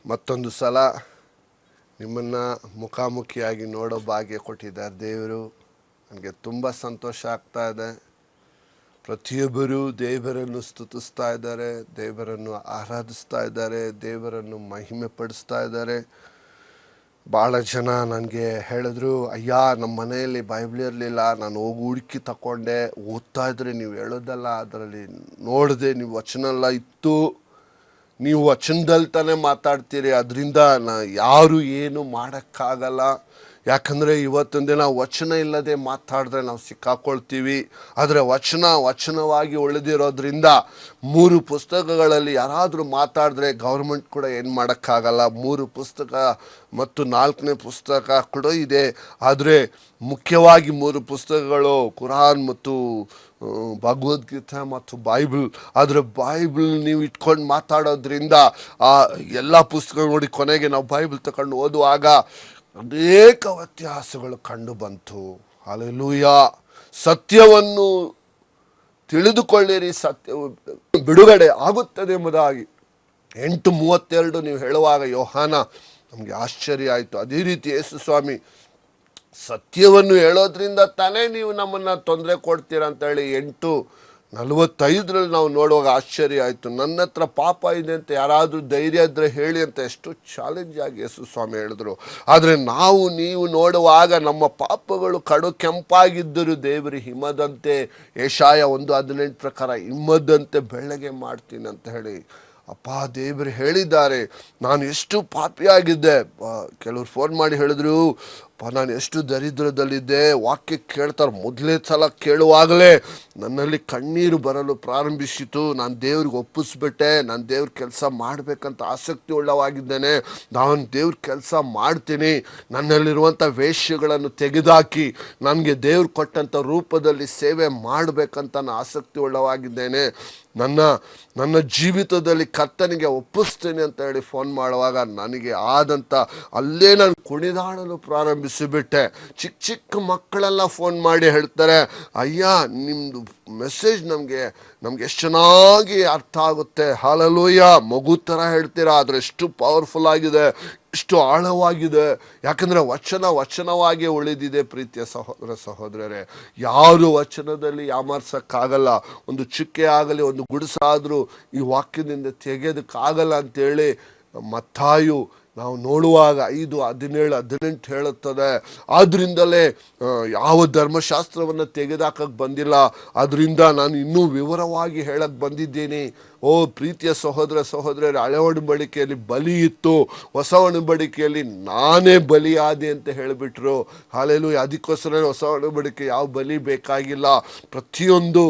ಮತ್ತೊಂದು ಸಲ ನಿಮ್ಮನ್ನು ಮುಖಾಮುಖಿಯಾಗಿ ನೋಡೋ ಭಾಗ್ಯ ಕೊಟ್ಟಿದ್ದಾರೆ ದೇವರು. ನನಗೆ ತುಂಬ ಸಂತೋಷ ಆಗ್ತಾ ಇದೆ. ಪ್ರತಿಯೊಬ್ಬರೂ ದೇವರನ್ನು ಸ್ತುತಿಸ್ತಾ ಇದ್ದಾರೆ, ದೇವರನ್ನು ಆರಾಧಿಸ್ತಾ ಇದ್ದಾರೆ, ದೇವರನ್ನು ಮಹಿಮೆ ಪಡಿಸ್ತಾ ಇದ್ದಾರೆ. ಭಾಳ ಜನ ನನಗೆ ಹೇಳಿದ್ರು, ಅಯ್ಯ ನಮ್ಮ ಮನೆಯಲ್ಲಿ ಬೈಬಲ್ ಇರಲಿಲ್ಲ, ನಾನು ಹೋಗಿ ಹುಡುಕಿ ತಗೊಂಡೆ, ಓದ್ತಾ ಇದ್ರೆ ನೀವು ಹೇಳೋದಲ್ಲ, ಅದರಲ್ಲಿ ನೋಡಿದೆ ನೀವು ವಚನ ಎಲ್ಲ ಇತ್ತು, ನೀವು ವಚನದಲ್ಲಿ ತಾನೇ ಮಾತಾಡ್ತೀರಿ, ಅದರಿಂದ ಯಾರು ಏನು ಮಾಡೋಕ್ಕಾಗಲ್ಲ. ಯಾಕಂದರೆ ಇವತ್ತೊಂದು ದಿನ ವಚನ ಇಲ್ಲದೆ ಮಾತಾಡಿದ್ರೆ ನಾವು ಸಿಕ್ಕಾಕೊಳ್ತೀವಿ. ಆದರೆ ವಚನವಾಗಿ ಉಳಿದಿರೋದ್ರಿಂದ 3 ಪುಸ್ತಕಗಳಲ್ಲಿ ಯಾರಾದರೂ ಮಾತಾಡಿದ್ರೆ ಗೌರ್ಮೆಂಟ್ ಕೂಡ ಏನು ಮಾಡೋಕ್ಕಾಗಲ್ಲ. 3 ಪುಸ್ತಕ ಮತ್ತು 4ನೇ ಪುಸ್ತಕ ಕೂಡ ಇದೆ. ಆದರೆ ಮುಖ್ಯವಾಗಿ 3 ಪುಸ್ತಕಗಳು ಕುರಾನ್ ಮತ್ತು ಭಗವದ್ಗೀತೆ ಮತ್ತು ಬೈಬಲ್. ಆದರೆ ಬೈಬಲ್ ನೀವು ಇಟ್ಕೊಂಡು ಮಾತಾಡೋದ್ರಿಂದ ಆ ಎಲ್ಲ ಪುಸ್ತಕ ನೋಡಿ ಕೊನೆಗೆ ನಾವು ಬೈಬಲ್ ತಗೊಂಡು ಓದುವಾಗ ಅನೇಕ ವ್ಯತ್ಯಾಸಗಳು ಕಂಡು ಬಂತು. ಹಲ್ಲೆಲೂಯಾ. ಸತ್ಯವನ್ನು ತಿಳಿದುಕೊಳ್ಳಿರಿ, ಸತ್ಯ ಬಿಡುಗಡೆ ಆಗುತ್ತದೆ ಎಂಬುದಾಗಿ 8:32 ನೀವು ಹೇಳುವಾಗ ಯೋಹಾನ ನಮಗೆ ಆಶ್ಚರ್ಯ ಆಯಿತು. ಅದೇ ರೀತಿ ಯೇಸು ಸ್ವಾಮಿ ಸತ್ಯವನ್ನು ಹೇಳೋದ್ರಿಂದ ತಾನೇ ನೀವು ನಮ್ಮನ್ನು ತೊಂದರೆ ಕೊಡ್ತೀರ ಅಂತೇಳಿ 8:45 ನಾವು ನೋಡುವಾಗ ಆಶ್ಚರ್ಯ ಆಯಿತು. ನನ್ನ ಹತ್ರ ಪಾಪ ಇದೆ ಅಂತ ಯಾರಾದರೂ ಧೈರ್ಯ ಇದ್ದರೆ ಹೇಳಿ ಅಂತ ಎಷ್ಟು ಚಾಲೆಂಜ್ ಆಗಿ ಯೇಸು ಸ್ವಾಮಿ ಹೇಳಿದ್ರು. ಆದರೆ ನೀವು ನೋಡುವಾಗ ನಮ್ಮ ಪಾಪಗಳು ಕಡು ಕೆಂಪಾಗಿದ್ದರು ದೇವರು ಹಿಮದಂತೆ, ಯೆಶಾಯ 1:18 ಪ್ರಕಾರ ಹಿಮದಂತೆ ಬೆಳ್ಳಗೆ ಮಾಡ್ತೀನಿ ಅಂತ ಹೇಳಿ ಅಪ್ಪ ದೇವರು ಹೇಳಿದ್ದಾರೆ. ನಾನು ಎಷ್ಟು ಪಾಪಿಯಾಗಿದ್ದೆ. ಕೆಲವ್ರು ಫೋನ್ ಮಾಡಿ ಹೇಳಿದ್ರು, ನಾನು ಎಷ್ಟು ದರಿದ್ರದಲ್ಲಿದ್ದೆ. ವಾಕ್ಯ ಕೇಳ್ತಾರೆ, ಮೊದಲೇ ಸಲ ಕೇಳುವಾಗಲೇ ನನ್ನಲ್ಲಿ ಕಣ್ಣೀರು ಬರಲು ಪ್ರಾರಂಭಿಸಿತು. ನಾನು ದೇವ್ರಿಗೆ ಒಪ್ಪಿಸ್ಬಿಟ್ಟೆ. ನಾನು ದೇವ್ರ ಕೆಲಸ ಮಾಡಬೇಕಂತ ಆಸಕ್ತಿ ಉಳ್ಳವಾಗಿದ್ದೇನೆ. ನಾನು ದೇವ್ರ ಕೆಲಸ ಮಾಡ್ತೀನಿ. ನನ್ನಲ್ಲಿರುವಂಥ ವೇಶ್ಯಗಳನ್ನು ತೆಗೆದುಹಾಕಿ ನನಗೆ ದೇವ್ರು ಕೊಟ್ಟಂಥ ರೂಪದಲ್ಲಿ ಸೇವೆ ಮಾಡಬೇಕಂತ ನಾನು ಆಸಕ್ತಿ ಉಳ್ಳವಾಗಿದ್ದೇನೆ. ನನ್ನ ಜೀವಿತದಲ್ಲಿ ಕರ್ತನಿಗೆ ಒಪ್ಪಿಸ್ತೀನಿ ಅಂತ ಹೇಳಿ ಫೋನ್ ಮಾಡುವಾಗ ನನಗೆ ಆದಂಥ ಅಲ್ಲೇ ನಾನು ಕುಣಿದಾಡಲು ಪ್ರಾರಂಭಿಸಿಬಿಟ್ಟೆ. ಚಿಕ್ಕ ಮಕ್ಕಳೆಲ್ಲ ಫೋನ್ ಮಾಡಿ ಹೇಳ್ತಾರೆ, ಅಯ್ಯ ನಿಮ್ಮದು ಮೆಸೇಜ್ ನಮಗೆ ಎಷ್ಟು ಚೆನ್ನಾಗಿ ಅರ್ಥ ಆಗುತ್ತೆ, ಹಲ್ಲೆಲೂಯಾ, ಮಗು ಥರ ಹೇಳ್ತೀರಾ, ಆದರೆ ಎಷ್ಟು ಪವರ್ಫುಲ್ ಆಗಿದೆ, ಎಷ್ಟು ಆಳವಾಗಿದೆ. ಯಾಕಂದರೆ ವಚನವಾಗಿ ಉಳಿದಿದೆ. ಪ್ರೀತಿಯ ಸಹೋದರ ಸಹೋದರರೇ, ಯಾರು ವಚನದಲ್ಲಿ ಯಾಮಾರ್ಸೋಕ್ಕಾಗಲ್ಲ. ಒಂದು ಚುಕ್ಕೆ ಆಗಲಿ, ಒಂದು ಗುಡಿಸಾದರೂ ಈ ವಾಕ್ಯದಿಂದ ತೆಗೆಯೋದಕ್ಕಾಗಲ್ಲ ಅಂತೇಳಿ ಮತ್ತಾಯು ನಾವು ನೋಡುವಾಗ 5:17-18 ಹೇಳುತ್ತದೆ. ಆದ್ದರಿಂದಲೇ ಯಾವ ಧರ್ಮಶಾಸ್ತ್ರವನ್ನು ತೆಗೆದಾಕಕ್ಕೆ ಬಂದಿಲ್ಲ, ಅದರಿಂದ ನಾನು ಇನ್ನೂ ವಿವರವಾಗಿ ಹೇಳಕ್ಕೆ ಬಂದಿದ್ದೀನಿ. ಓ ಪ್ರೀತಿಯ ಸಹೋದರ ಸಹೋದರರು, ಹಳೆ ಒಡಂಬಡಿಕೆಯಲ್ಲಿ ಬಲಿ ಇತ್ತು, ಹೊಸ ಒಡಂಬಡಿಕೆಯಲ್ಲಿ ನಾನೇ ಬಲಿಯಾದೆ ಅಂತ ಹೇಳಿಬಿಟ್ರು. ಹಲ್ಲೆಲೂಯಾ. ಅದಕ್ಕೋಸ್ಕರ ಹೊಸ ಒಡಂಬಡಿಕೆ ಯಾವ ಬಲಿ ಬೇಕಾಗಿಲ್ಲ. ಪ್ರತಿಯೊಂದು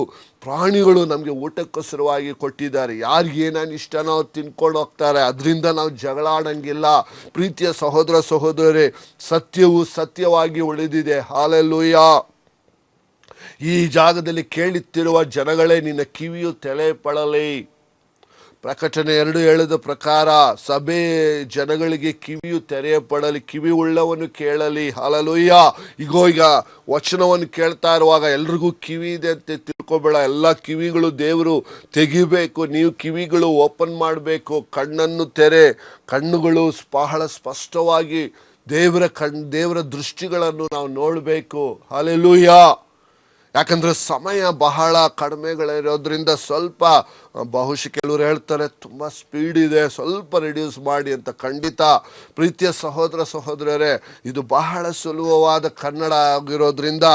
ಪ್ರಾಣಿಗಳು ನಮಗೆ ಊಟಕ್ಕೋಸ್ಕರವಾಗಿ ಕೊಟ್ಟಿದ್ದಾರೆ. ಯಾರಿಗೆ ಏನೇನು ಇಷ್ಟನೋ ಅವ್ರು ತಿನ್ಕೊಂಡು ಹೋಗ್ತಾರೆ. ಅದರಿಂದ ನಾವು ಜಗಳ ಆಡಂಗಿಲ್ಲ. ಪ್ರೀತಿಯ ಸಹೋದರ ಸಹೋದರರೇ, ಸತ್ಯವು ಸತ್ಯವಾಗಿ ಉಳಿದಿದೆ. ಹಲ್ಲೆಲೂಯಾ. ಈ ಜಾಗದಲ್ಲಿ ಕೇಳುತ್ತಿರುವ ಜನಗಳೇ, ನಿನ್ನ ಕಿವಿಯು ತೆರೆಯಲ್ಪಡಲಿ. ಪ್ರಕಟಣೆ 2 ಹೇಳಿದ ಪ್ರಕಾರ ಸಭೆ ಜನಗಳಿಗೆ ಕಿವಿಯು ತೆರೆಯಲ್ಪಡಲಿ, ಕಿವಿ ಉಳ್ಳವನು ಕೇಳಲಿ. ಹಲ್ಲೆಲೂಯಾ. ಈಗ ವಚನವನ್ನು ಕೇಳ್ತಾ ಇರುವಾಗ ಎಲ್ರಿಗೂ ಕಿವಿ ಇದೆ ಅಂತ ತಿಳ್ಕೊಬೇಡ. ಎಲ್ಲ ಕಿವಿಗಳು ದೇವರು ತೆಗಿಬೇಕು. ನೀವು ಕಿವಿಗಳು ಓಪನ್ ಮಾಡಬೇಕು. ಕಣ್ಣನ್ನು ಕಣ್ಣುಗಳು ಬಹಳ ಸ್ಪಷ್ಟವಾಗಿ ದೇವರ ದೃಷ್ಟಿಗಳನ್ನು ನಾವು ನೋಡಬೇಕು. ಹಲ್ಲೆಲೂಯಾ. ಯಾಕಂದರೆ ಸಮಯ ಬಹಳ ಕಡಿಮೆಗಳಿರೋದ್ರಿಂದ ಸ್ವಲ್ಪ ಬಹುಶಃ ಕೆಲವರು ಹೇಳ್ತಾರೆ ತುಂಬ ಸ್ಪೀಡ್ ಇದೆ, ಸ್ವಲ್ಪ ರಿಡ್ಯೂಸ್ ಮಾಡಿ ಅಂತ. ಖಂಡಿತ ಪ್ರೀತಿಯ ಸಹೋದರ ಸಹೋದರರೇ, ಇದು ಬಹಳ ಸುಲಭವಾದ ಕನ್ನಡ ಆಗಿರೋದ್ರಿಂದ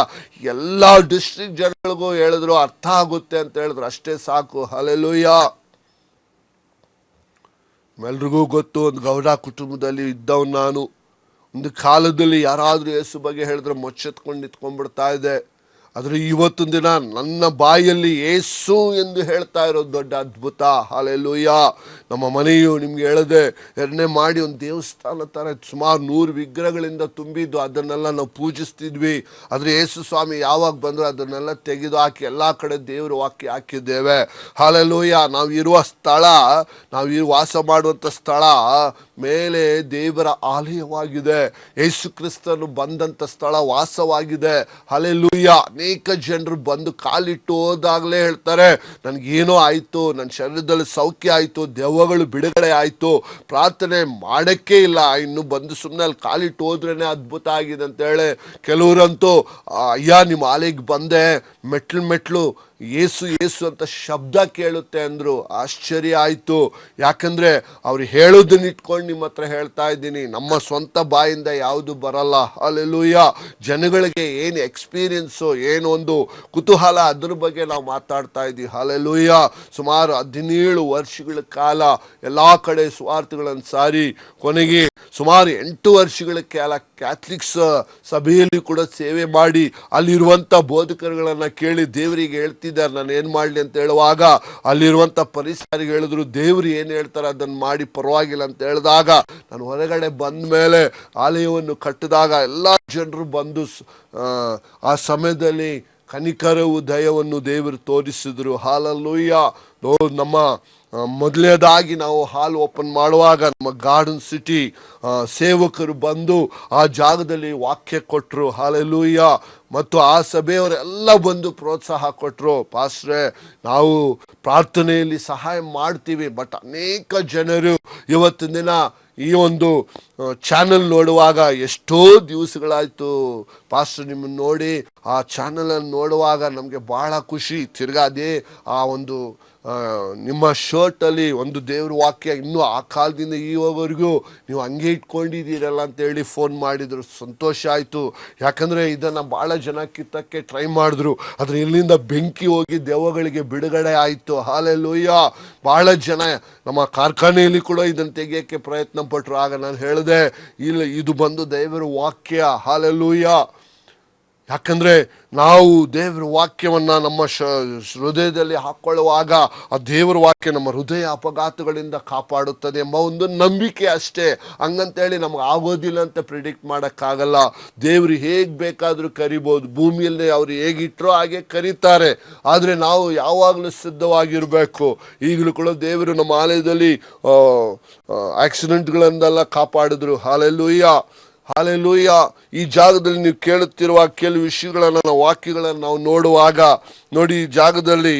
ಎಲ್ಲ ಡಿಸ್ಟ್ರಿಕ್ಟ್ ಜನಗಳಿಗೂ ಹೇಳಿದ್ರು ಅರ್ಥ ಆಗುತ್ತೆ ಅಂತ ಹೇಳಿದ್ರು, ಅಷ್ಟೇ ಸಾಕು. ಹಲ್ಲೆಲೂಯಾ. ಎಲ್ರಿಗೂ ಗೊತ್ತು, ಒಂದು ಗೌಡ ಕುಟುಂಬದಲ್ಲಿ ಇದ್ದವ್ ನಾನು. ಒಂದು ಕಾಲದಲ್ಲಿ ಯಾರಾದರೂ ಯೇಸು ಬಗ್ಗೆ ಹೇಳಿದ್ರೆ ಮೊಚ್ಚೆತ್ಕೊಂಡು ನಿಂತ್ಕೊಂಡ್ಬಿಡ್ತಾ ಇದೆ. ಆದರೆ ಇವತ್ತೊಂದು ದಿನ ನನ್ನ ಬಾಯಲ್ಲಿ ಯೇಸು ಎಂದು ಹೇಳ್ತಾ ಇರೋದು ದೊಡ್ಡ ಅದ್ಭುತ. ಹಲ್ಲೆಲೂಯಾ. ನಮ್ಮ ಮನೆಯು ನಿಮ್ಗೆ ಹೇಳಿದೆ 2ನೇ ಮಾಡಿ ಒಂದು ದೇವಸ್ಥಾನ ಥರ ಸುಮಾರು 100 ವಿಗ್ರಹಗಳಿಂದ ತುಂಬಿದ್ದು. ಅದನ್ನೆಲ್ಲ ನಾವು ಪೂಜಿಸ್ತಿದ್ವಿ. ಆದರೆ ಯೇಸು ಸ್ವಾಮಿ ಯಾವಾಗ ಬಂದರೂ ಅದನ್ನೆಲ್ಲ ತೆಗೆದು ಹಾಕಿ ಎಲ್ಲ ಕಡೆ ದೇವ್ರ ವಾಕ್ಯ ಹಾಕಿದ್ದೇವೆ. ಹಲ್ಲೆಲೂಯಾ. ನಾವು ವಾಸ ಮಾಡುವಂಥ ಸ್ಥಳ ಮೇಲೆ ದೇವರ ಆಲಯವಾಗಿದೆ. ಯೇಸು ಕ್ರಿಸ್ತನು ಬಂದಂಥ ಸ್ಥಳ ವಾಸವಾಗಿದೆ. ಹಲ್ಲೆಲೂಯಾ. ಅನೇಕ ಜನರು ಬಂದು ಕಾಲಿಟ್ಟು ಹೋದಾಗಲೇ ಹೇಳ್ತಾರೆ, ನನಗೇನೋ ಆಯಿತು, ನನ್ನ ಶರೀರದಲ್ಲಿ ಸೌಖ್ಯ ಆಯಿತು, ದೆವ್ವಗಳು ಬಿಡುಗಡೆ ಆಯಿತು, ಪ್ರಾರ್ಥನೆ ಮಾಡೋಕ್ಕೆ ಇಲ್ಲ, ಇನ್ನು ಬಂದು ಸುಮ್ಮನೆ ಅಲ್ಲಿ ಕಾಲಿಟ್ಟು ಹೋದ್ರೇ ಅದ್ಭುತ ಆಗಿದೆ ಅಂತೇಳಿ. ಕೆಲವರಂತೂ ಅಯ್ಯ ನಿಮ್ಮ ಆಲಯಕ್ಕೆ ಬಂದೆ, ಮೆಟ್ಲು ಏಸು ಏಸು ಅಂತ ಶಬ್ದ ಕೇಳುತ್ತೆ ಅಂದರು. ಆಶ್ಚರ್ಯ ಆಯಿತು. ಯಾಕಂದರೆ ಅವ್ರು ಹೇಳೋದನ್ನ ಇಟ್ಕೊಂಡು ನಿಮ್ಮ ಹತ್ರ ಹೇಳ್ತಾ ಇದ್ದೀನಿ, ನಮ್ಮ ಸ್ವಂತ ಬಾಯಿಂದ ಯಾವುದು ಬರಲ್ಲ. ಹಲ್ಲೆಲೂಯಾ. ಜನಗಳಿಗೆ ಏನು ಎಕ್ಸ್ಪೀರಿಯನ್ಸು, ಏನು ಒಂದು ಕುತೂಹಲ, ಅದ್ರ ಬಗ್ಗೆ ನಾವು ಮಾತಾಡ್ತಾ ಇದ್ದೀವಿ. ಹಲ್ಲೆಲೂಯಾ. ಸುಮಾರು 17 ವರ್ಷಗಳ ಕಾಲ ಎಲ್ಲ ಕಡೆ ಸುವಾರ್ತೆಗಳನ್ನು ಸಾರಿ ಕೊನೆಗೆ ಸುಮಾರು 8 ವರ್ಷಗಳ ಕಾಲ ಕ್ಯಾಥಲಿಕ್ಸ್ ಸಭೆಯಲ್ಲಿ ಕೂಡ ಸೇವೆ ಮಾಡಿ ಅಲ್ಲಿರುವಂಥ ಬೋಧಕರುಗಳನ್ನು ಕೇಳಿ ದೇವರಿಗೆ ಹೇಳ್ತಿದ್ದಾರೆ ನಾನು ಏನು ಮಾಡಲಿ ಅಂತ ಹೇಳುವಾಗ ಅಲ್ಲಿರುವಂಥ ಪರಿಸರಿಗೆ ಹೇಳಿದ್ರು, ದೇವರು ಏನು ಹೇಳ್ತಾರೆ ಅದನ್ನು ಮಾಡಿ ಪರವಾಗಿಲ್ಲ ಅಂತ ಹೇಳಿದಾಗ ನಾನು ಹೊರಗಡೆ ಬಂದ ಮೇಲೆ ಆಲಯವನ್ನು ಕಟ್ಟಿದಾಗ ಎಲ್ಲ ಜನರು ಬಂದು ಆ ಸಮಯದಲ್ಲಿ ಕನಿಕರವು ದಯವನ್ನು ದೇವರು ತೋರಿಸಿದ್ರು. ಹಲ್ಲೆಲೂಯಾ. ನಮ್ಮ ಮೊದಲನೇದಾಗಿ ನಾವು ಹಾಲ್ ಓಪನ್ ಮಾಡುವಾಗ ನಮ್ಮ ಗಾರ್ಡನ್ ಸಿಟಿ ಸೇವಕರು ಬಂದು ಆ ಜಾಗದಲ್ಲಿ ವಾಕ್ಯ ಕೊಟ್ಟರು. ಹಲ್ಲೆಲೂಯಾ. ಮತ್ತು ಆ ಸಭೆಯವರೆಲ್ಲ ಬಂದು ಪ್ರೋತ್ಸಾಹ ಕೊಟ್ಟರು. ಪಾಸ್ಟ್ರೇ, ನಾವು ಪ್ರಾರ್ಥನೆಯಲ್ಲಿ ಸಹಾಯ ಮಾಡ್ತೀವಿ, ಬಟ್ ಅನೇಕ ಜನರು ಇವತ್ತಿನ ದಿನ ಈ ಒಂದು ಚಾನಲ್ ನೋಡುವಾಗ ಎಷ್ಟೋ ದಿವಸಗಳಾಯಿತು ಪಾಸ್ಟರ್ ನಿಮ್ಮನ್ನು ನೋಡಿ, ಆ ಚಾನಲನ್ನು ನೋಡುವಾಗ ನಮಗೆ ಭಾಳ ಖುಷಿ. ತಿರ್ಗಾ ಅದೇ ಆ ಒಂದು ನಿಮ್ಮ ಶರ್ಟಲ್ಲಿ ಒಂದು ದೇವ್ರ ವಾಕ್ಯ ಇನ್ನೂ ಆ ಕಾಲದಿಂದ ಈವರೆಗೂ ನೀವು ಹಂಗೆ ಇಟ್ಕೊಂಡಿದ್ದೀರಲ್ಲ ಅಂತೇಳಿ ಫೋನ್ ಮಾಡಿದರು. ಸಂತೋಷ ಆಯಿತು. ಯಾಕಂದರೆ ಇದನ್ನು ಭಾಳ ಜನ ಕಿತ್ತಕ್ಕೆ ಟ್ರೈ ಮಾಡಿದ್ರು, ಆದರೆ ಇಲ್ಲಿಂದ ಬೆಂಕಿ ಹೋಗಿ ದೆವ್ವಗಳಿಗೆ ಬಿಡುಗಡೆ ಆಯಿತು. ಹಲ್ಲೆಲೂಯಾ. ಭಾಳ ಜನ ನಮ್ಮ ಕಾರ್ಖಾನೆಯಲ್ಲಿ ಕೂಡ ಇದನ್ನು ತೆಗೆಯೋಕ್ಕೆ ಪ್ರಯತ್ನ ಪಟ್ಟರು. ಆಗ ನಾನು ಹೇಳಿದೆ, ಇಲ್ಲ, ಇದು ಬಂದು ದೇವರ ವಾಕ್ಯ. ಹಲ್ಲೆಲೂಯಾ. ಯಾಕಂದರೆ ನಾವು ದೇವರ ವಾಕ್ಯವನ್ನು ನಮ್ಮ ಹೃದಯದಲ್ಲಿ ಹಾಕ್ಕೊಳ್ಳುವಾಗ ಆ ದೇವರ ವಾಕ್ಯ ನಮ್ಮ ಹೃದಯ ಅಪಘಾತಗಳಿಂದ ಕಾಪಾಡುತ್ತದೆ ಎಂಬ ಒಂದು ನಂಬಿಕೆ ಅಷ್ಟೇ. ಹಂಗಂತೇಳಿ ನಮ್ಗೆ ಆಗೋದಿಲ್ಲ ಅಂತ ಪ್ರಿಡಿಕ್ಟ್ ಮಾಡೋಕ್ಕಾಗಲ್ಲ. ದೇವರು ಹೇಗೆ ಬೇಕಾದರೂ ಕರಿಬೋದು, ಭೂಮಿಯಲ್ಲಿ ಅವರು ಹೇಗಿಟ್ಟರೋ ಹಾಗೆ ಕರೀತಾರೆ. ಆದರೆ ನಾವು ಯಾವಾಗಲೂ ಸಿದ್ಧವಾಗಿರಬೇಕು. ಈಗಲೂ ಕೂಡ ದೇವರು ನಮ್ಮ ಆಲಯದಲ್ಲಿ ಆಕ್ಸಿಡೆಂಟ್ಗಳಿಂದೆಲ್ಲ ಕಾಪಾಡಿದ್ರು. ಹಲ್ಲೆಲೂಯಾ. ಹಲ್ಲೆಲೂಯಾ. ಈ ಜಾಗದಲ್ಲಿ ನೀವು ಕೇಳುತ್ತಿರುವ ಕೆಲವು ವಿಷಯಗಳನ್ನು, ನಾವು ವಾಕ್ಯಗಳನ್ನು ನಾವು ನೋಡುವಾಗ ನೋಡಿ, ಈ ಜಾಗದಲ್ಲಿ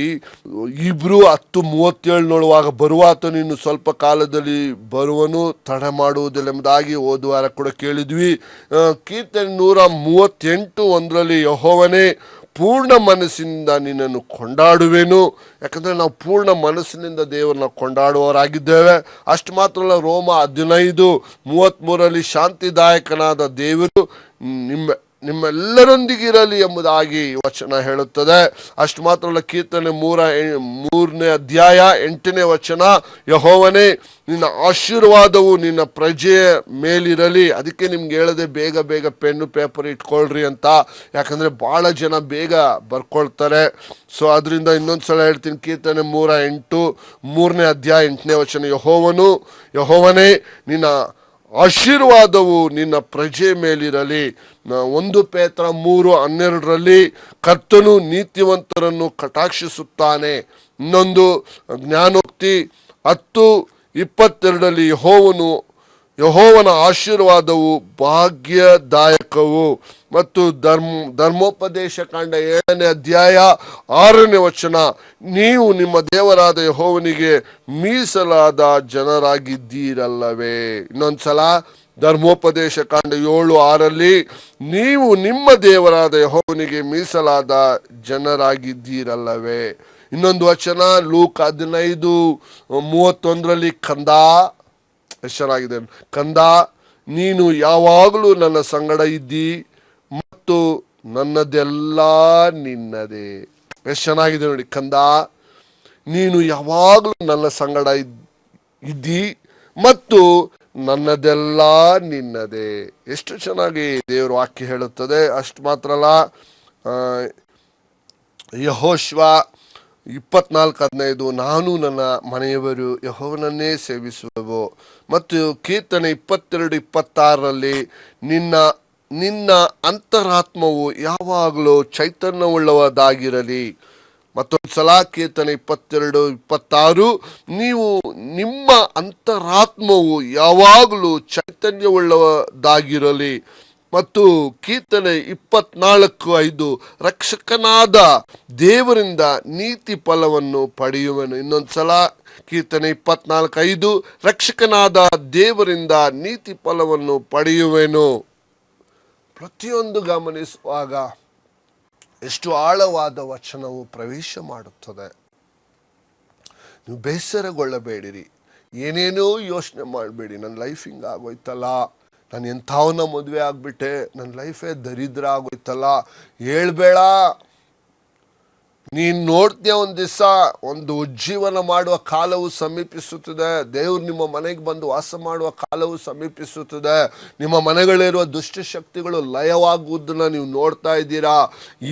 ಇಬ್ರು 10:37 ನೋಡುವಾಗ, ಬರುವಾತನು ಇನ್ನು ಸ್ವಲ್ಪ ಕಾಲದಲ್ಲಿ ಬರುವನು, ತಡ ಮಾಡುವುದಿಲ್ಲ ಎಂಬುದಾಗಿ ಹೋದವಾರ ಕೂಡ ಕೇಳಿದ್ವಿ. ಕೀರ್ತನೆ 138:1 ಯೆಹೋವನೇ, ಪೂರ್ಣ ಮನಸ್ಸಿನಿಂದ ನಿನ್ನನ್ನು ಕೊಂಡಾಡುವೆನು. ಯಾಕಂದರೆ ನಾವು ಪೂರ್ಣ ಮನಸ್ಸಿನಿಂದ ದೇವರನ್ನ ಕೊಂಡಾಡುವವರಾಗಿದ್ದೇವೆ. ಅಷ್ಟು ಮಾತ್ರ ಅಲ್ಲ, ರೋಮ 15:33 ಶಾಂತಿದಾಯಕನಾದ ದೇವರು ನಿಮ್ಮೆಲ್ಲರೊಂದಿಗಿರಲಿ ಎಂಬುದಾಗಿ ವಚನ ಹೇಳುತ್ತದೆ. ಅಷ್ಟು ಮಾತ್ರ ಅಲ್ಲ, ಕೀರ್ತನೆ 3:8 ಯೆಹೋವನೇ, ನಿನ್ನ ಆಶೀರ್ವಾದವು ನಿನ್ನ ಪ್ರಜೆಯ ಮೇಲಿರಲಿ. ಅದಕ್ಕೆ ನಿಮ್ಗೆ ಹೇಳದೆ ಬೇಗ ಬೇಗ ಪೆನ್ನು ಪೇಪರ್ ಇಟ್ಕೊಳ್ರಿ ಅಂತ. ಯಾಕಂದರೆ ಭಾಳ ಜನ ಬೇಗ ಬರ್ಕೊಳ್ತಾರೆ. ಸೊ ಅದರಿಂದ ಇನ್ನೊಂದ್ಸಲ ಹೇಳ್ತೀನಿ, ಕೀರ್ತನೆ 3:8 ಯೆಹೋವನೇ, ನಿನ್ನ ಆಶೀರ್ವಾದವು ನಿನ್ನ ಪ್ರಜೆ ಮೇಲಿರಲಿ. 1 ಪೇತ್ರ 3:12 ಕರ್ತನು ನೀತಿವಂತರನ್ನು ಕಟಾಕ್ಷಿಸುತ್ತಾನೆ. ಇನ್ನೊಂದು ಜ್ಞಾನೋಕ್ತಿ 10:22 ಯೆಹೋವನ ಆಶೀರ್ವಾದವು ಭಾಗ್ಯದಾಯಕವು. ಮತ್ತು ಧರ್ಮೋಪದೇಶ ಕಾಂಡ 7:6 ನೀವು ನಿಮ್ಮ ದೇವರಾದ ಯೆಹೋವನಿಗೆ ಮೀಸಲಾದ ಜನರಾಗಿದ್ದೀರಲ್ಲವೇ. ಇನ್ನೊಂದ್ಸಲ ಧರ್ಮೋಪದೇಶ ಕಾಂಡ 7:6 ನೀವು ನಿಮ್ಮ ದೇವರಾದ ಯೆಹೋವನಿಗೆ ಮೀಸಲಾದ ಜನರಾಗಿದ್ದೀರಲ್ಲವೇ. ಇನ್ನೊಂದು ವಚನ ಲೂಕ 15:31 ಕಂದ, ಎಷ್ಟು ಚೆನ್ನಾಗಿದೆ, ಕಂದ ನೀನು ಯಾವಾಗಲೂ ನನ್ನ ಸಂಗಡ ಇದ್ದಿ ಮತ್ತು ನನ್ನದೆಲ್ಲ ನಿನ್ನದೇ. ಎಷ್ಟು ಚೆನ್ನಾಗಿದೆ ನೋಡಿ, ಕಂದ ನೀನು ಯಾವಾಗಲೂ ನನ್ನ ಸಂಗಡ ಇದ್ದಿ ಮತ್ತು ನನ್ನದೆಲ್ಲ ನಿನ್ನದೇ. ಎಷ್ಟು ಚೆನ್ನಾಗಿ ದೇವರ ವಾಕ್ಯ ಹೇಳುತ್ತದೆ. ಅಷ್ಟು ಮಾತ್ರ ಅಲ್ಲ, ಯೆಹೋಶುವ 24:15 ನಾನು ನನ್ನ ಮನೆಯವರು ಯೆಹೋವನನ್ನೇ ಸೇವಿಸುವೆವು. ಮತ್ತು ಕೀರ್ತನೆ 22:26 ನಿನ್ನ ಅಂತರಾತ್ಮವು ಯಾವಾಗಲೂ ಚೈತನ್ಯವುಳ್ಳವದಾಗಿರಲಿ ಮತ್ತೊಂದ್ಸಲ ಕೀರ್ತನೆ 22:26, ನೀವು ನಿಮ್ಮ ಅಂತರಾತ್ಮವು ಯಾವಾಗಲೂ ಚೈತನ್ಯವುಳ್ಳದಾಗಿರಲಿ. ಮತ್ತು ಕೀರ್ತನೆ 24:5, ರಕ್ಷಕನಾದ ದೇವರಿಂದ ನೀತಿ ಫಲವನ್ನು ಪಡೆಯುವೆನು. ಇನ್ನೊಂದ್ಸಲ ಕೀರ್ತನೆ 24:5, ರಕ್ಷಕನಾದ ದೇವರಿಂದ ನೀತಿ ಫಲವನ್ನು ಪಡೆಯುವೆನು. ಪ್ರತಿಯೊಂದು ಗಮನಿಸುವಾಗ ಎಷ್ಟು ಆಳವಾದ ವಚನವು ಪ್ರವೇಶ ಮಾಡುತ್ತದೆ. ನೀವು ಬೇಸರಗೊಳ್ಳಬೇಡಿರಿ, ಏನೇನೋ ಯೋಚನೆ ಮಾಡಬೇಡಿ. ನನ್ನ ಲೈಫ್ ಹಿಂಗಾಗೋಯ್ತಲ್ಲ, ನಾನು ಎಂಥವನ್ನ ಮದುವೆ ಆಗ್ಬಿಟ್ಟೆ, ನನ್ನ ಲೈಫೇ ದರಿದ್ರ ಆಗೋಯ್ತಲ್ಲ, ಹೇಳ್ಬೇಡ. ನೀನು ನೋಡ್ತೀಯ, ಒಂದು ದಿವಸ ಒಂದು ಉಜ್ಜೀವನ ಮಾಡುವ ಕಾಲವು ಸಮೀಪಿಸುತ್ತದೆ. ದೇವ್ರು ನಿಮ್ಮ ಮನೆಗೆ ಬಂದು ವಾಸ ಮಾಡುವ ಕಾಲವು ಸಮೀಪಿಸುತ್ತದೆ. ನಿಮ್ಮ ಮನೆಗಳಿರುವ ದುಷ್ಟಶಕ್ತಿಗಳು ಲಯವಾಗುವುದನ್ನು ನೀವು ನೋಡ್ತಾ ಇದ್ದೀರಾ.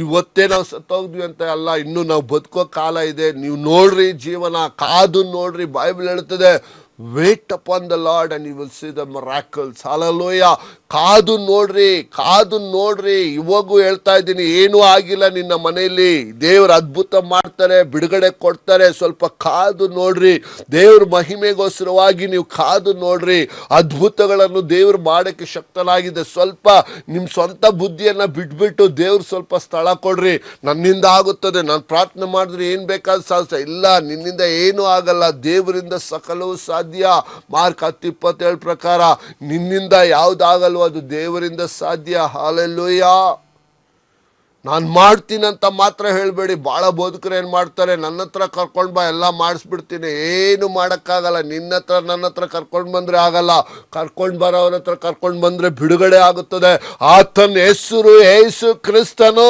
ಇವತ್ತೇ ನಾವು ಸತ್ತೋಗ್ದ್ವಿ ಅಂತ ಅಲ್ಲ, ಇನ್ನು ನಾವು ಬದುಕೋ ಕಾಲ ಇದೆ. ನೀವು ನೋಡ್ರಿ, ಜೀವನ ಕಾದು ನೋಡ್ರಿ. ಬೈಬಲ್ ಹೇಳ್ತದೆ, wait upon the Lord and you will see the miracles. Hallelujah. ಕಾದು ನೋಡ್ರಿ, ಕಾದು ನೋಡ್ರಿ. ಇವಾಗೂ ಹೇಳ್ತಾ ಇದ್ದೀನಿ, ಏನೂ ಆಗಿಲ್ಲ ನಿನ್ನ ಮನೆಯಲ್ಲಿ. ದೇವ್ರ ಅದ್ಭುತ ಮಾಡ್ತಾರೆ, ಬಿಡುಗಡೆ ಕೊಡ್ತಾರೆ. ಸ್ವಲ್ಪ ಕಾದು ನೋಡ್ರಿ. ದೇವ್ರ ಮಹಿಮೆಗೋಸ್ಕರವಾಗಿ ನೀವು ಕಾದು ನೋಡ್ರಿ. ಅದ್ಭುತಗಳನ್ನು ದೇವ್ರು ಮಾಡೋಕ್ಕೆ ಶಕ್ತನಾಗಿದೆ. ಸ್ವಲ್ಪ ನಿಮ್ಮ ಸ್ವಂತ ಬುದ್ಧಿಯನ್ನು ಬಿಟ್ಬಿಟ್ಟು ದೇವ್ರು ಸ್ವಲ್ಪ ಸ್ಥಳ ಕೊಡ್ರಿ. ನನ್ನಿಂದ ಆಗುತ್ತದೆ, ನಾನು ಪ್ರಾರ್ಥನೆ ಮಾಡಿದ್ರೆ ಏನು ಬೇಕಾದ ಸಾಧ್ಯ ಇಲ್ಲ. ನಿನ್ನಿಂದ ಏನೂ ಆಗಲ್ಲ, ದೇವರಿಂದ ಸಕಲವೂ ಸಾಧ್ಯ. ಮಾರ್ಕ್ 10:27 ಪ್ರಕಾರ ನಿನ್ನಿಂದ ಯಾವುದಾಗಲ್ವೋ ಅದು ದೇವರಿಂದ ಸಾಧ್ಯ. ಹಾಲೆಲೂಯಾ. ನಾನು ಮಾಡ್ತೀನಂತ ಮಾತ್ರ ಹೇಳಬೇಡಿ. ಭಾಳ ಬೋಧಕರು ಏನು ಮಾಡ್ತಾರೆ, ನನ್ನ ಹತ್ರ ಕರ್ಕೊಂಡು ಬಾ, ಎಲ್ಲ ಮಾಡಿಸ್ಬಿಡ್ತೀನಿ. ಏನು ಮಾಡೋಕ್ಕಾಗಲ್ಲ. ನಿನ್ನ ಹತ್ರ ನನ್ನ ಹತ್ರ ಕರ್ಕೊಂಡು ಬಂದರೆ ಆಗಲ್ಲ. ಕರ್ಕೊಂಡು ಬರೋವ್ರ ಹತ್ರ ಕರ್ಕೊಂಡು ಬಂದರೆ ಬಿಡುಗಡೆ ಆಗುತ್ತದೆ. ಆತನ ಹೆಸರು ಯೇಸು ಕ್ರಿಸ್ತನು.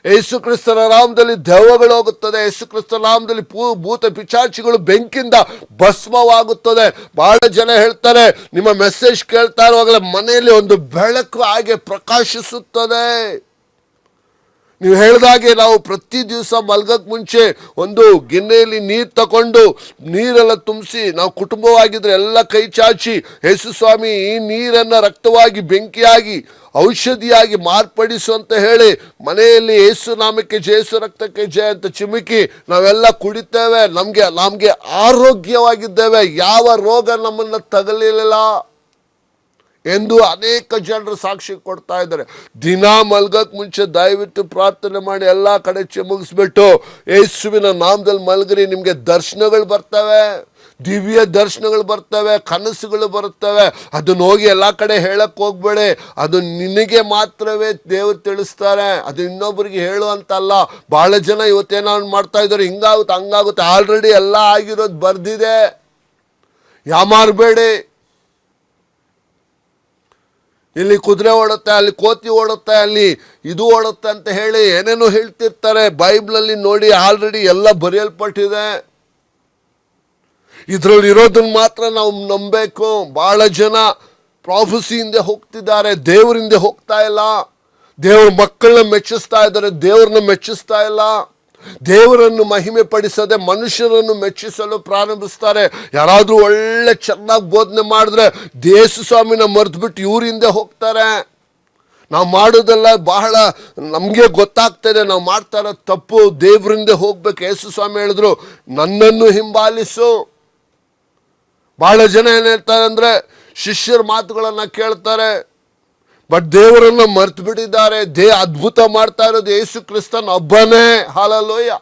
ಯೇಸು ಕ್ರಿಸ್ತನ ನಾಮದಲ್ಲಿ ದೆವ್ವಗಳು ಹೋಗುತ್ತದೆ. ಯೇಸು ಕ್ರಿಸ್ತನ ನಾಮದಲ್ಲಿ ಭೂತ ಪಿಚಾಚಿಗಳು ಬೆಂಕಿಯಿಂದ ಭಸ್ಮವಾಗುತ್ತದೆ. ಬಹಳ ಜನ ಹೇಳ್ತಾರೆ, ನಿಮ್ಮ ಮೆಸೇಜ್ ಕೇಳ್ತಾ ಇರುವಾಗಲೇ ಮನೆಯಲ್ಲಿ ಒಂದು ಬೆಳಕು ಹಾಗೆ ಪ್ರಕಾಶಿಸುತ್ತದೆ. ನೀವು ಹೇಳಿದಾಗೆ ನಾವು ಪ್ರತಿ ದಿವಸ ಮಲ್ಗಕ್ಕೆ ಮುಂಚೆ ಒಂದು ಗಿನ್ನೆಯಲ್ಲಿ ನೀರು ತಗೊಂಡು ನೀರೆಲ್ಲ ತುಂಬಿಸಿ, ನಾವು ಕುಟುಂಬವಾಗಿದ್ರೆ ಎಲ್ಲ ಕೈ ಚಾಚಿ, ಯೇಸು ಸ್ವಾಮಿ ಈ ನೀರನ್ನು ರಕ್ತವಾಗಿ ಬೆಂಕಿಯಾಗಿ ಔಷಧಿಯಾಗಿ ಮಾರ್ಪಡಿಸು ಅಂತ ಹೇಳಿ ಮನೆಯಲ್ಲಿ ಯೇಸು ನಾಮಕ್ಕೆ ಜೇಸು ರಕ್ತಕ್ಕೆ ಜಯ ಅಂತ ಚಿಮುಕಿ ನಾವೆಲ್ಲ ಕುಡಿತೇವೆ. ನಮಗೆ ಆರೋಗ್ಯವಾಗಿದ್ದೇವೆ. ಯಾವ ರೋಗ ನಮ್ಮನ್ನು ತಗಲಿಲ್ಲ ಎಂದು ಅನೇಕ ಜನರು ಸಾಕ್ಷಿ ಕೊಡ್ತಾ ಇದ್ದಾರೆ. ದಿನ ಮಲ್ಗಕ್ಕೆ ಮುಂಚೆ ದಯವಿಟ್ಟು ಪ್ರಾರ್ಥನೆ ಮಾಡಿ ಎಲ್ಲ ಕಡೆ ಚಿಮುಗಿಸ್ಬಿಟ್ಟು ಯೇಸುವಿನ ನಾಮದಲ್ಲಿ ಮಲ್ಗ್ರಿ. ನಿಮಗೆ ದರ್ಶನಗಳು ಬರ್ತವೆ, ದಿವ್ಯ ದರ್ಶನಗಳು ಬರ್ತವೆ, ಕನಸುಗಳು ಬರುತ್ತವೆ. ಅದನ್ನ ಹೋಗಿ ಎಲ್ಲ ಕಡೆ ಹೇಳಕ್ಕೆ ಹೋಗ್ಬೇಡಿ. ಅದು ನಿನಗೆ ಮಾತ್ರವೇ ದೇವರು ತಿಳಿಸ್ತಾರೆ, ಅದು ಇನ್ನೊಬ್ಬರಿಗೆ ಹೇಳು ಅಂತಲ್ಲ. ಭಾಳ ಜನ ಇವತ್ತೇನೋ ಮಾಡ್ತಾ ಇದ್ದಾರೆ, ಹಿಂಗಾಗುತ್ತೆ ಹಂಗಾಗುತ್ತೆ. ಆಲ್ರೆಡಿ ಎಲ್ಲ ಆಗಿರೋದು ಬರ್ದಿದೆ. ಯಾಮಾರಬೇಡಿ. ಇಲ್ಲಿ ಕುದುರೆ ಓಡುತ್ತೆ, ಅಲ್ಲಿ ಕೋತಿ ಓಡುತ್ತೆ, ಅಲ್ಲಿ ಇದು ಓಡುತ್ತೆ ಅಂತ ಹೇಳಿ ಏನೇನೋ ಹೇಳ್ತಿರ್ತಾರೆ. ಬೈಬಲಲ್ಲಿ ನೋಡಿ, ಆಲ್ರೆಡಿ ಎಲ್ಲ ಬರೆಯಲ್ಪಟ್ಟಿದೆ. ಇದರಲ್ಲಿ ಇರೋದನ್ನ ಮಾತ್ರ ನಾವು ನಂಬಬೇಕು. ಬಹಳ ಜನ ಪ್ರಾಫೆಸಿ ಹಿಂದೆ ಹೋಗ್ತಿದ್ದಾರೆ, ದೇವರಿಂದ ಹೋಗ್ತಾ ಇಲ್ಲ. ದೇವ್ರ ಮಕ್ಕಳನ್ನ ಮೆಚ್ಚಿಸ್ತಾ ಇದ್ದಾರೆ, ದೇವ್ರನ್ನ ಮೆಚ್ಚಿಸ್ತಾ ಇಲ್ಲ. ದೇವರನ್ನು ಮಹಿಮೆ ಪಡಿಸದೆ ಮನುಷ್ಯರನ್ನು ಮೆಚ್ಚಿಸಲು ಪ್ರಾರಂಭಿಸ್ತಾರೆ. ಯಾರಾದರೂ ಒಳ್ಳೆ ಚೆನ್ನಾಗಿ ಬೋಧನೆ ಮಾಡಿದ್ರೆ ಯೇಸು ಸ್ವಾಮಿನ ಮರೆತುಬಿಟ್ಟು ಇವ್ರ ಹಿಂದೆ ಹೋಗ್ತಾರೆ. ನಾವು ಮಾಡೋದೆಲ್ಲ ಬಹಳ ನಮಗೆ ಗೊತ್ತಾಗ್ತದೆ, ನಾವು ಮಾಡ್ತಾ ಇರೋದು ತಪ್ಪು. ದೇವರಿಂದ ಹೋಗ್ಬೇಕು. ಯೇಸು ಸ್ವಾಮಿ ಹೇಳಿದ್ರು, ನನ್ನನ್ನು ಹಿಂಬಾಲಿಸು. ಬಹಳ ಜನ ಏನು ಹೇಳ್ತಾರೆ ಅಂದರೆ, ಶಿಷ್ಯರ ಮಾತುಗಳನ್ನು ಕೇಳ್ತಾರೆ, ಬಟ್ ದೇವರನ್ನು ಮರ್ತು ಬಿಟ್ಟಿದ್ದಾರೆ. ಅದ್ಭುತ ಮಾಡ್ತಾ ಇರೋದು ಯೇಸು ಕ್ರಿಸ್ತನ್ ಒಬ್ಬನೇ. ಹಾಲೆಲೂಯಾ.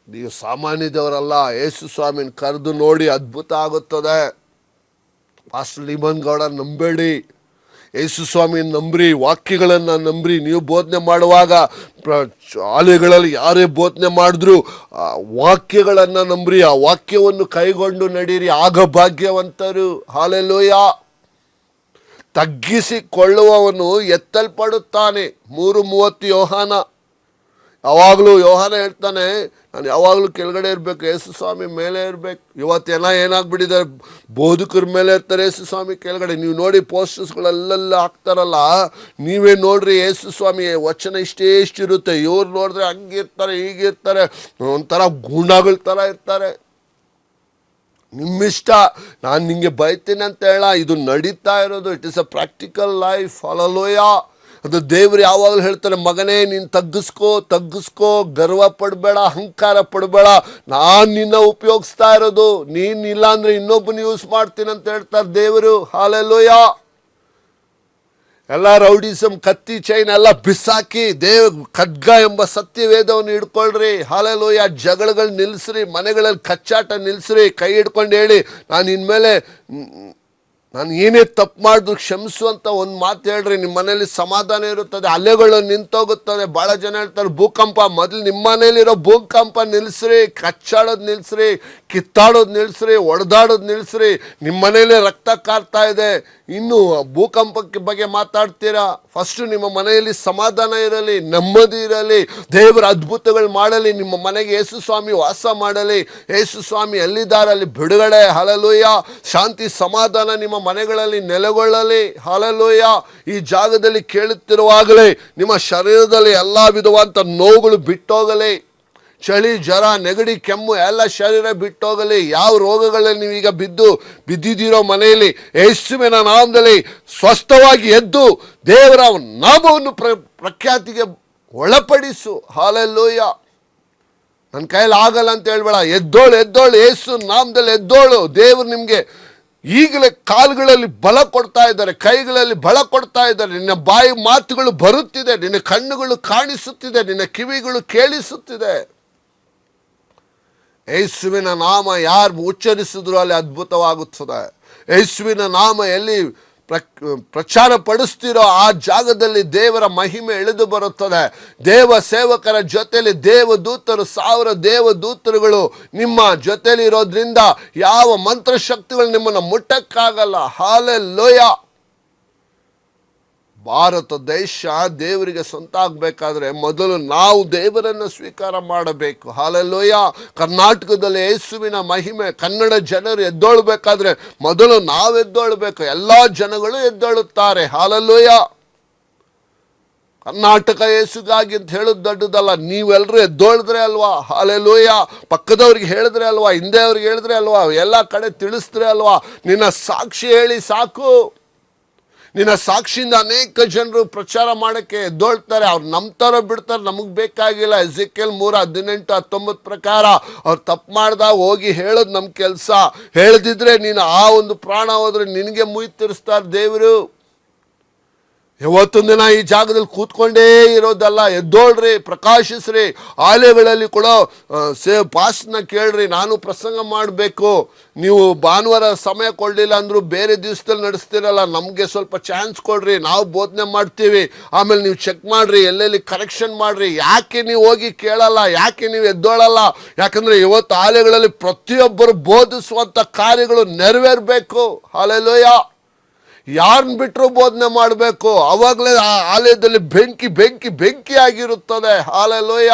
ನೀವು ಸಾಮಾನ್ಯದವರಲ್ಲ. ಯೇಸು ಸ್ವಾಮಿನ ಕರೆದು ನೋಡಿ, ಅದ್ಭುತ ಆಗುತ್ತದೆ. ಪಾಸ್ಟರ್ ಲಿಮನ್ ಗೌಡ ನಂಬೇಡಿ, ಯೇಸು ಸ್ವಾಮಿನ ನಂಬ್ರಿ, ವಾಕ್ಯಗಳನ್ನು ನಂಬ್ರಿ. ನೀವು ಬೋಧನೆ ಮಾಡುವಾಗ ಶಾಲೆಗಳಲ್ಲಿ ಯಾರೇ ಬೋಧನೆ ಮಾಡಿದ್ರು ವಾಕ್ಯಗಳನ್ನು ನಂಬ್ರಿ, ಆ ವಾಕ್ಯವನ್ನು ಕೈಗೊಂಡು ನಡೀರಿ, ಆಗ ಭಾಗ್ಯವಂತರು. ಹಾಲೆಲೂಯಾ. ತಗ್ಗಿಸಿಕೊಳ್ಳುವವನು ಎತ್ತಲ್ಪಡುತ್ತಾನೆ. 3:30 ಯೋಹಾನ. ಯಾವಾಗಲೂ ಯೋಹಾನ ಹೇಳ್ತಾನೆ, ನಾನು ಯಾವಾಗಲೂ ಕೆಳಗಡೆ ಇರಬೇಕು, ಯೇಸು ಸ್ವಾಮಿ ಮೇಲೆ ಇರಬೇಕು. ಇವತ್ತೆಲ್ಲ ಏನಾಗ್ಬಿಟ್ಟಿದ್ದಾರೆ, ಬೋಧಕರ ಮೇಲೆ ಇರ್ತಾರೆ, ಯೇಸು ಸ್ವಾಮಿ ಕೆಳಗಡೆ. ನೀವು ನೋಡಿ ಪೋಸ್ಟರ್ಸ್ಗಳೆಲ್ಲ ಹಾಕ್ತಾರಲ್ಲ, ನೀವೇ ನೋಡ್ರಿ. ಯೇಸು ಸ್ವಾಮಿ ವಚನ ಇಷ್ಟಿರುತ್ತೆ, ಇವ್ರು ನೋಡಿದ್ರೆ ಹಂಗಿರ್ತಾರೆ, ಹೀಗಿರ್ತಾರೆ, ಒಂಥರ ಗುಣಗಳ ಥರ ಇರ್ತಾರೆ. ನಿಮ್ಮಿಷ್ಟ. ನಾನು ನಿಮಗೆ ಬೈತೀನಿ ಅಂತ ಹೇಳ, ಇದು ನಡೀತಾ ಇರೋದು. It is a practical life. Hallelujah. ಅದು ದೇವರು ಯಾವಾಗಲೂ ಹೇಳ್ತಾರೆ, ಮಗನೇ ನೀನು ತಗ್ಗಿಸ್ಕೋ, ಗರ್ವ ಪಡಬೇಡ, ಅಹಂಕಾರ ಪಡಬೇಡ, ನಾನು ನಿನ್ನ ಉಪಯೋಗಿಸ್ತಾ ಇರೋದು, ನೀನು ಇಲ್ಲ ಅಂದರೆ ಇನ್ನೊಬ್ಬನ ಯೂಸ್ ಮಾಡ್ತೀನಿ ಅಂತ ಹೇಳ್ತಾರೆ ದೇವರು. ಹಾಲೆಲೂಯ. ಎಲ್ಲ ರೌಡಿಸಮ್, ಕತ್ತಿ ಚೈನ್ ಎಲ್ಲ ಬಿಸಾಕಿ ಖಡ್ಗ ಎಂಬ ಸತ್ಯವೇದವನ್ನು ಹಿಡ್ಕೊಳ್ರಿ. ಹಾಲೆಲೂಯ. ಜಗಳಗಳು ನಿಲ್ಲಿಸ್ರಿ, ಮನೆಗಳಲ್ಲಿ ಕಚ್ಚಾಟ ನಿಲ್ಲಿಸ್ರಿ, ಕೈ ಹಿಡ್ಕೊಂಡು ಹೇಳಿ, ನಾನು ಇನ್ಮೇಲೆ ನಾನು ಏನೇ ತಪ್ಪು ಮಾಡಿದ್ರು ಕ್ಷಮಿಸು ಅಂತ ಒಂದು ಮಾತು ಹೇಳ್ರಿ. ನಿಮ್ಮ ಮನೇಲಿ ಸಮಾಧಾನ ಇರುತ್ತದೆ, ಅಲೆಗಳು ನಿಂತೋಗುತ್ತದೆ. ಭಾಳ ಜನ ಹೇಳ್ತಾರೆ ಭೂಕಂಪ, ಮೊದಲು ನಿಮ್ಮ ಮನೇಲಿರೋ ಭೂಕಂಪ ನಿಲ್ಲಿಸ್ರಿ, ಕಚ್ಚಾಡೋದು ನಿಲ್ಲಿಸ್ರಿ, ಕಿತ್ತಾಡೋದು ನಿಲ್ಲಿಸ್ರಿ, ಒಡೆದಾಡೋದು ನಿಲ್ಲಿಸ್ರಿ. ನಿಮ್ಮ ಮನೇಲಿ ರಕ್ತ ಕಾರ್ತಾ ಇದೆ, ಇನ್ನು ಭೂಕಂಪಕ್ಕೆ ಬಗ್ಗೆ ಮಾತಾಡ್ತೀರಾ? ಫಸ್ಟು ನಿಮ್ಮ ಮನೆಯಲ್ಲಿ ಸಮಾಧಾನ ಇರಲಿ, ನೆಮ್ಮದಿ ಇರಲಿ, ದೇವರ ಅದ್ಭುತಗಳು ಮಾಡಲಿ, ನಿಮ್ಮ ಮನೆಗೆ ಯೇಸು ಸ್ವಾಮಿ ವಾಸ ಮಾಡಲಿ. ಯೇಸು ಸ್ವಾಮಿ ಎಲ್ಲಿದ್ದಾರೆ ಅಲ್ಲಿ ಬಿಡುಗಡೆ. ಹಲ್ಲೆಲೂಯ. ಶಾಂತಿ ಸಮಾಧಾನ ನಿಮ್ಮ ಮನೆಗಳಲ್ಲಿ ನೆಲೆಗೊಳ್ಳಲಿ. ಹಲ್ಲೆಲೂಯ. ಈ ಜಾಗದಲ್ಲಿ ಕೇಳುತ್ತಿರುವಾಗಲೇ ನಿಮ್ಮ ಶರೀರದಲ್ಲಿ ಎಲ್ಲ ವಿಧವಾದಂಥ ನೋವುಗಳು ಬಿಟ್ಟೋಗಲಿ. ಚಳಿ, ಜ್ವರ, ನೆಗಡಿ, ಕೆಮ್ಮು ಎಲ್ಲ ಶರೀರ ಬಿಟ್ಟೋಗಲಿ. ಯಾವ ರೋಗಗಳಲ್ಲಿ ನೀವೀಗ ಬಿದ್ದಿದ್ದೀರೋ ಮನೆಯಲ್ಲಿ ಯೇಸುವಿನ ನಾಮದಲ್ಲಿ ಸ್ವಸ್ಥವಾಗಿ ಎದ್ದು ದೇವರ ನಾಮವನ್ನು ಪ್ರಖ್ಯಾತಿಗೆ ಒಳಪಡಿಸು. ಹಾಲೆಲೂಯ. ನನ್ನ ಕೈಯಲ್ಲಿ ಆಗಲ್ಲ ಅಂತ ಹೇಳ್ಬೇಡ. ಎದ್ದೋಳು, ಯೇಸು ನಾಮದಲ್ಲಿ ಎದ್ದೋಳು. ದೇವರು ನಿಮಗೆ ಈಗಲೇ ಕಾಲುಗಳಲ್ಲಿ ಬಲ ಕೊಡ್ತಾ ಇದ್ದಾರೆ, ಕೈಗಳಲ್ಲಿ ಬಲ ಕೊಡ್ತಾ ಇದ್ದಾರೆ. ನಿನ್ನ ಬಾಯಿ ಮಾತುಗಳು ಬರುತ್ತಿದೆ, ನಿನ್ನ ಕಣ್ಣುಗಳು ಕಾಣಿಸುತ್ತಿದೆ, ನಿನ್ನ ಕಿವಿಗಳು ಕೇಳಿಸುತ್ತಿದೆ. ಯೇಸುವಿನ ನಾಮ ಯಾರು ಉಚ್ಚರಿಸಿದ್ರು ಅಲ್ಲಿ ಅದ್ಭುತವಾಗುತ್ತದೆ. ಯೇಸುವಿನ ನಾಮ ಎಲ್ಲಿ ಪ್ರಚಾರ ಪಡಿಸ್ತಿರೋ ಆ ಜಾಗದಲ್ಲಿ ದೇವರ ಮಹಿಮೆ ಇಳಿದು ಬರುತ್ತದೆ. ದೇವ ಸೇವಕರ ಜೊತೆಯಲ್ಲಿ ದೇವದೂತರು, 1000 ದೇವದೂತರುಗಳು ನಿಮ್ಮ ಜೊತೆಲಿ ಇರೋದ್ರಿಂದ ಯಾವ ಮಂತ್ರಶಕ್ತಿಗಳು ನಿಮ್ಮನ್ನು ಮುಟ್ಟಕ್ಕಾಗಲ್ಲ. ಹಾಲೆಲೂಯ. ಭಾರತ ದೇಶ ದೇವರಿಗೆ ಸ್ವಂತ ಆಗಬೇಕಾದ್ರೆ ಮೊದಲು ನಾವು ದೇವರನ್ನು ಸ್ವೀಕಾರ ಮಾಡಬೇಕು. ಹಾಲೆಲೂಯ. ಕರ್ನಾಟಕದಲ್ಲಿ ಯೇಸುವಿನ ಮಹಿಮೆ, ಕನ್ನಡ ಜನರು ಎದ್ದೊಳ್ಬೇಕಾದ್ರೆ ಮೊದಲು ನಾವು ಎದ್ದೊಳ್ಬೇಕು. ಎಲ್ಲ ಜನಗಳು ಎದ್ದೊಳ್ಳುತ್ತಾರೆ. ಹಾಲೆಲೂಯ. ಕರ್ನಾಟಕ ಯೇಸುಗಾಗಿ ಅಂತ ಹೇಳೋದು ದೊಡ್ಡದಲ್ಲ, ನೀವೆಲ್ಲರೂ ಎದ್ದೊಳಿದ್ರೆ ಅಲ್ವಾ. ಹಾಲೆಲೂಯ. ಪಕ್ಕದವ್ರಿಗೆ ಹೇಳಿದ್ರೆ ಅಲ್ವಾ, ಹಿಂದೆ ಅವ್ರಿಗೆ ಹೇಳಿದ್ರೆ ಅಲ್ವಾ, ಎಲ್ಲ ಕಡೆ ತಿಳಿಸಿದ್ರೆ ಅಲ್ವಾ. ನಿನ್ನ ಸಾಕ್ಷಿ ಹೇಳಿ ಸಾಕು. ನಿನ್ನ ಸಾಕ್ಷಿಯಿಂದ ಅನೇಕ ಜನರು ಪ್ರಚಾರ ಮಾಡೋಕ್ಕೆ ಎದ್ದೊಳ್ತಾರೆ. ಅವ್ರು ನಂಬ್ತಾರೋ ಬಿಡ್ತಾರೆ, ನಮಗೆ ಬೇಕಾಗಿಲ್ಲ. ಎಜೆಕಿಯೇಲ್ 3:18-19 ಪ್ರಕಾರ ಅವ್ರು ತಪ್ಪು ಮಾಡ್ದಾಗ ಹೋಗಿ ಹೇಳೋದು ನಮ್ಮ ಕೆಲಸ. ಹೇಳದಿದ್ರೆ ನೀನು ಆ ಒಂದು ಪ್ರಾಣ ಹೋದ್ರೆ ನಿನಗೆ ಮುಯಿ ತೀರಿಸ್ತಾರೆ ದೇವರು. ಇವತ್ತೊಂದು ದಿನ ಈ ಜಾಗದಲ್ಲಿ ಕೂತ್ಕೊಂಡೇ ಇರೋದಲ್ಲ, ಎದ್ದೋಳ್ರಿ, ಪ್ರಕಾಶಿಸ್ರಿ. ಆಲಯಗಳಲ್ಲಿ ಕೂಡ ಪಾಸ್ಟ್ನ ಕೇಳ್ರಿ, ನಾನು ಪ್ರಸಂಗ ಮಾಡಬೇಕು, ನೀವು ಭಾನುವಾರ ಸಮಯ ಕೊಡಲಿಲ್ಲ ಅಂದರೂ ಬೇರೆ ದಿವಸದಲ್ಲಿ ನಡೆಸ್ತಿರಲ್ಲ, ನಮಗೆ ಸ್ವಲ್ಪ ಚಾನ್ಸ್ ಕೊಡ್ರಿ, ನಾವು ಬೋಧನೆ ಮಾಡ್ತೀವಿ, ಆಮೇಲೆ ನೀವು ಚೆಕ್ ಮಾಡಿರಿ, ಎಲ್ಲೆಲ್ಲಿ ಕರೆಕ್ಷನ್ ಮಾಡಿರಿ. ಯಾಕೆ ನೀವು ಹೋಗಿ ಕೇಳಲ್ಲ? ಯಾಕೆ ನೀವು ಎದ್ದೋಳಲ್ಲ? ಯಾಕಂದರೆ ಇವತ್ತು ಆಲಯಗಳಲ್ಲಿ ಪ್ರತಿಯೊಬ್ಬರು ಬೋಧಿಸುವಂಥ ಕಾರ್ಯಗಳು ನೆರವೇರಬೇಕು. ಹಾಲೆಲೂಯ. ಯಾರನ್ನ ಬಿಟ್ಟರು ಬೋಧನೆ ಮಾಡಬೇಕು. ಅವಾಗಲೇ ಆ ಆಲಯದಲ್ಲಿ ಬೆಂಕಿ ಆಗಿರುತ್ತದೆ. ಹಾಲೆಲೂಯ.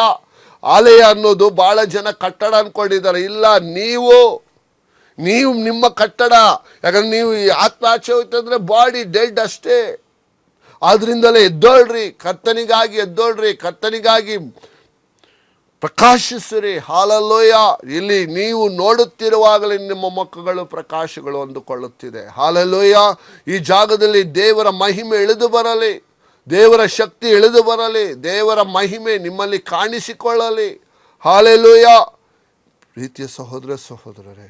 ಆಲಯ ಅನ್ನೋದು ಭಾಳ ಜನ ಕಟ್ಟಡ ಅಂದ್ಕೊಂಡಿದ್ದಾರೆ. ಇಲ್ಲ, ನೀವು ನಿಮ್ಮ ಕಟ್ಟಡ. ಯಾಕಂದ್ರೆ ನೀವು ಆತ್ಮ ಆಚೆ ಹೋಯ್ತಂದ್ರೆ ಬಾಡಿ ಡೆಡ್ ಅಷ್ಟೇ. ಆದ್ರಿಂದಲೇ ಎದ್ದೋಳ್ರಿ, ಕರ್ತನಿಗಾಗಿ ಎದ್ದೋಳ್ರಿ, ಕರ್ತನಿಗಾಗಿ ಪ್ರಕಾಶಿಸಿರಿ. ಹಾಲೆಲೂಯ. ಇಲ್ಲಿ ನೀವು ನೋಡುತ್ತಿರುವಾಗಲೇ ನಿಮ್ಮ ಮಕ್ಕಳು ಪ್ರಕಾಶಗಳು ಅಂದುಕೊಳ್ಳುತ್ತಿದೆ. ಹಾಲೆಲೂಯ. ಈ ಜಾಗದಲ್ಲಿ ದೇವರ ಮಹಿಮೆ ಇಳಿದು ಬರಲಿ, ದೇವರ ಶಕ್ತಿ ಇಳಿದು ಬರಲಿ, ದೇವರ ಮಹಿಮೆ ನಿಮ್ಮಲ್ಲಿ ಕಾಣಿಸಿಕೊಳ್ಳಲಿ. ಹಾಲೆಲೂಯ. ಪ್ರೀತಿಯ ಸಹೋದರರೇ,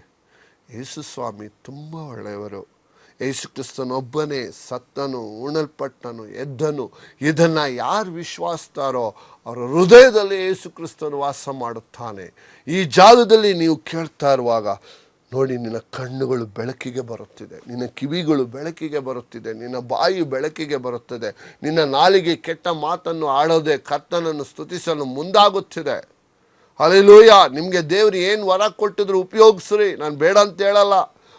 ಯೇಸು ಸ್ವಾಮಿ ತುಂಬ ಒಳ್ಳೆಯವರು. ಯೇಸು ಕ್ರಿಸ್ತನೊಬ್ಬನೇ ಸತ್ತನು, ಉಣಲ್ಪಟ್ಟನು, ಎದ್ದನು. ಇದನ್ನು ಯಾರು ವಿಶ್ವಾಸಿಸ್ತಾರೋ ಅವರ ಹೃದಯದಲ್ಲಿ ಯೇಸು ಕ್ರಿಸ್ತನು ವಾಸ ಮಾಡುತ್ತಾನೆ. ಈ ಜಾಗದಲ್ಲಿ ನೀವು ಕೇಳ್ತಾ ಇರುವಾಗ ನೋಡಿ, ನಿನ್ನ ಕಣ್ಣುಗಳು ಬೆಳಕಿಗೆ ಬರುತ್ತಿದೆ, ನಿನ್ನ ಕಿವಿಗಳು ಬೆಳಕಿಗೆ ಬರುತ್ತಿದೆ, ನಿನ್ನ ಬಾಯಿ ಬೆಳಕಿಗೆ ಬರುತ್ತದೆ, ನಿನ್ನ ನಾಲಿಗೆ ಕೆಟ್ಟ ಮಾತನ್ನು ಆಡೋದೆ ಕರ್ತನನ್ನು ಸ್ತುತಿಸಲು ಮುಂದಾಗುತ್ತಿದೆ. ಹಲ್ಲೆಲೂಯ. ನಿಮಗೆ ದೇವರು ಏನು ವರ ಕೊಟ್ಟಿದ್ರು ಉಪಯೋಗಿಸ್ರಿ, ನಾನು ಬೇಡ ಅಂತ ಹೇಳಲ್ಲ.